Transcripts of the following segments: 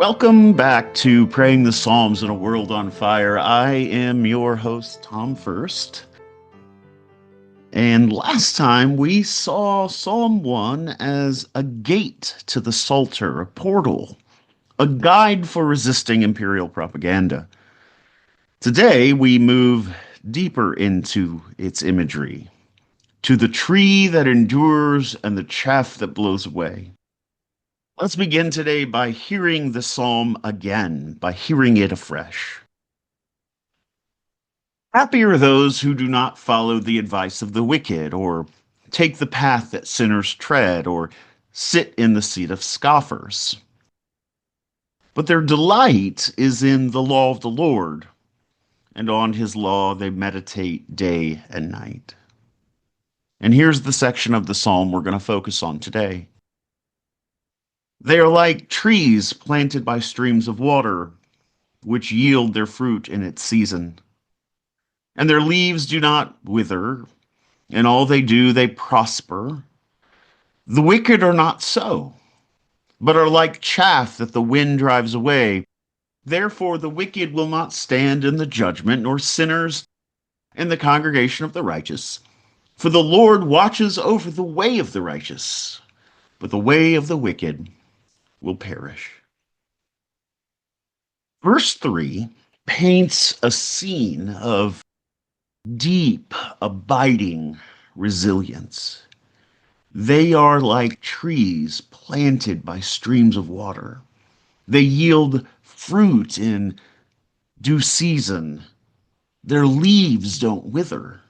Welcome back to Praying the Psalms in a World on Fire. I am your host, Tom First. And last time we saw Psalm 1 as a gate to the Psalter, a portal, a guide for resisting imperial propaganda. Today we move deeper into its imagery, to the tree that endures and the chaff that blows away. Let's begin today by hearing the psalm again, by hearing it afresh. Happy are those who do not follow the advice of the wicked, or take the path that sinners tread, or sit in the seat of scoffers. But their delight is in the law of the Lord, and on his law they meditate day and night. And here's the section of the psalm we're going to focus on today. They are like trees planted by streams of water, which yield their fruit in its season. And their leaves do not wither, in all they do, they prosper. The wicked are not so, but are like chaff that the wind drives away. Therefore, the wicked will not stand in the judgment, nor sinners in the congregation of the righteous. For the Lord watches over the way of the righteous, but the way of the wicked will perish. Verse 3 paints a scene of deep, abiding resilience. They are like trees planted by streams of water. They yield fruit in due season. Their leaves don't wither.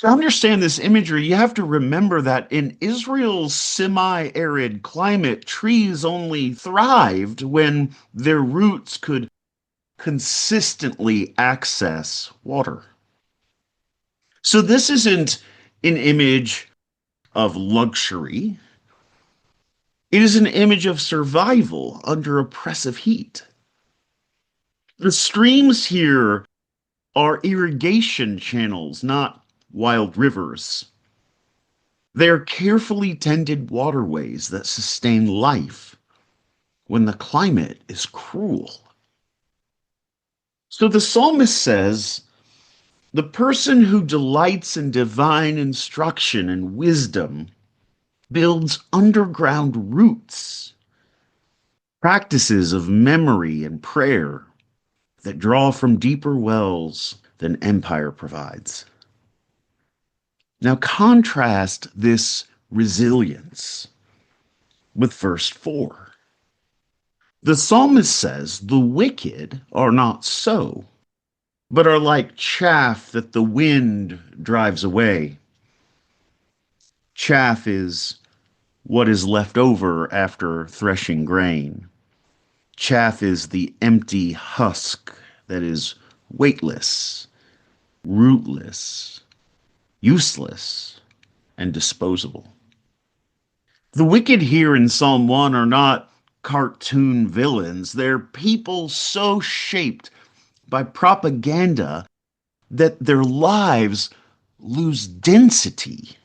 To understand this imagery, you have to remember that in Israel's semi-arid climate, trees only thrived when their roots could consistently access water. So this isn't an image of luxury. It is an image of survival under oppressive heat. The streams here are irrigation channels, not wild rivers. They are carefully tended waterways that sustain life when the climate is cruel. So the psalmist says, the person who delights in divine instruction and wisdom builds underground roots, practices of memory and prayer that draw from deeper wells than empire provides. Now contrast this resilience with verse 4. The psalmist says, the wicked are not so, but are like chaff that the wind drives away. Chaff is what is left over after threshing grain. Chaff is the empty husk that is weightless, rootless, useless, and disposable. The wicked here in Psalm 1 are not cartoon villains. They're people so shaped by propaganda that their lives lose density.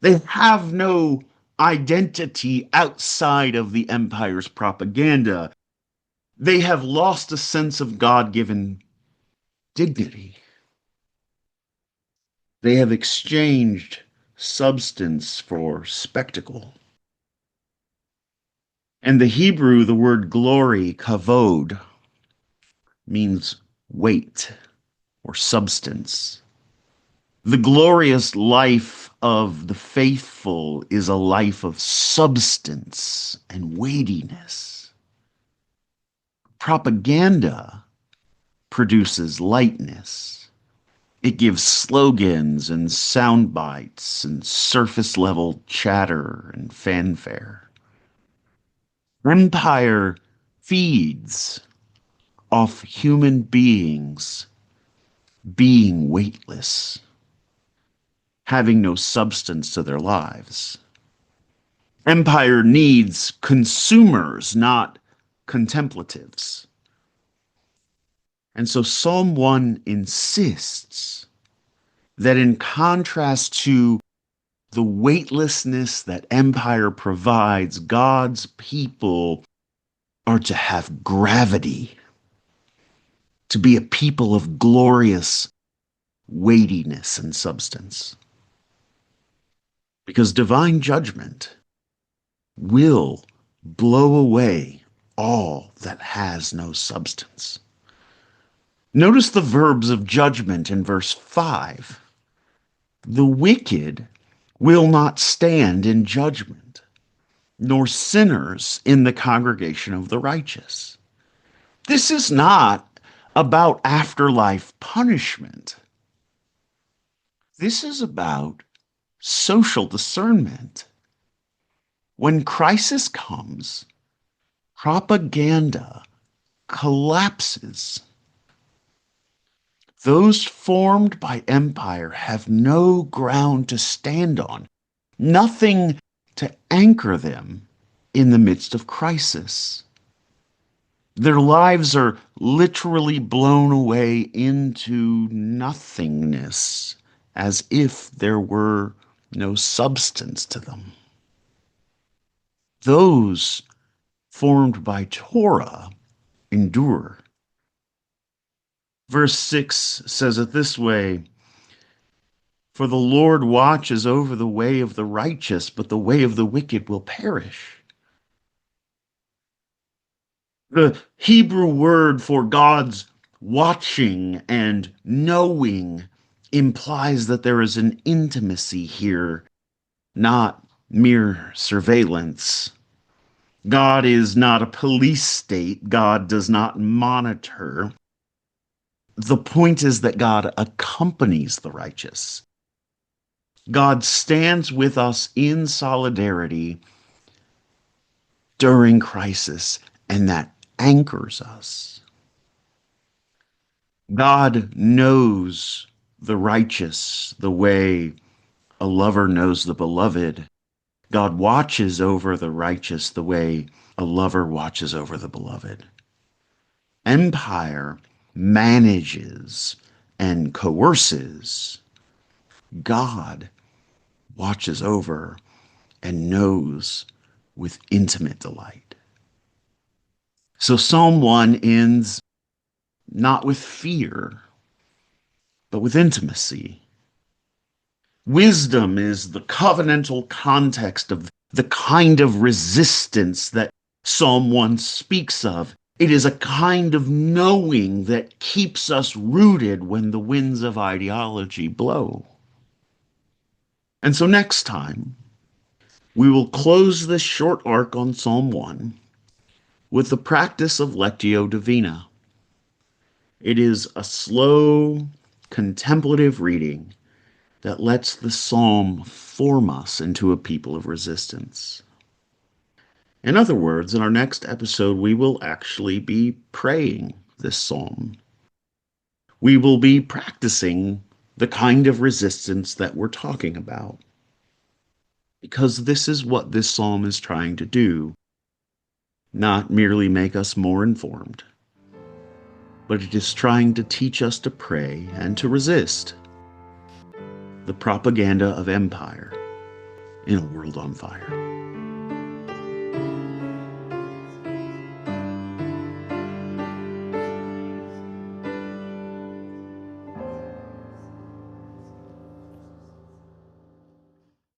They have no identity outside of the empire's propaganda. They have lost a sense of God-given dignity. They have exchanged substance for spectacle. And the Hebrew, the word glory, kavod, means weight or substance. The glorious life of the faithful is a life of substance and weightiness. Propaganda produces lightness. It gives slogans and sound bites and surface level chatter and fanfare. Empire feeds off human beings being weightless, having no substance to their lives. Empire needs consumers, not contemplatives. And so Psalm 1 insists that in contrast to the weightlessness that empire provides, God's people are to have gravity, to be a people of glorious weightiness and substance. Because divine judgment will blow away all that has no substance. Notice the verbs of judgment in verse 5. The wicked will not stand in judgment, nor sinners in the congregation of the righteous. This is not about afterlife punishment. This is about social discernment. When crisis comes, propaganda collapses. Those formed by empire have no ground to stand on, nothing to anchor them in the midst of crisis. Their lives are literally blown away into nothingness, as if there were no substance to them. Those formed by Torah endure. Verse 6 says it this way: For the Lord watches over the way of the righteous, but the way of the wicked will perish. The Hebrew word for God's watching and knowing implies that there is an intimacy here, not mere surveillance. God is not a police state. God does not monitor. The point is that God accompanies the righteous. God stands with us in solidarity during crisis, and that anchors us. God knows the righteous the way a lover knows the beloved. God watches over the righteous the way a lover watches over the beloved. Empire manages and coerces. God watches over and knows with intimate delight. So Psalm 1 ends not with fear, but with intimacy. Wisdom is the covenantal context of the kind of resistance that Psalm 1 speaks of. It is a kind of knowing that keeps us rooted when the winds of ideology blow. And so next time, we will close this short arc on Psalm 1 with the practice of Lectio Divina. It is a slow, contemplative reading that lets the psalm form us into a people of resistance. In other words, in our next episode, we will actually be praying this psalm. We will be practicing the kind of resistance that we're talking about. Because this is what this psalm is trying to do. Not merely make us more informed, but it is trying to teach us to pray and to resist the propaganda of empire in a world on fire.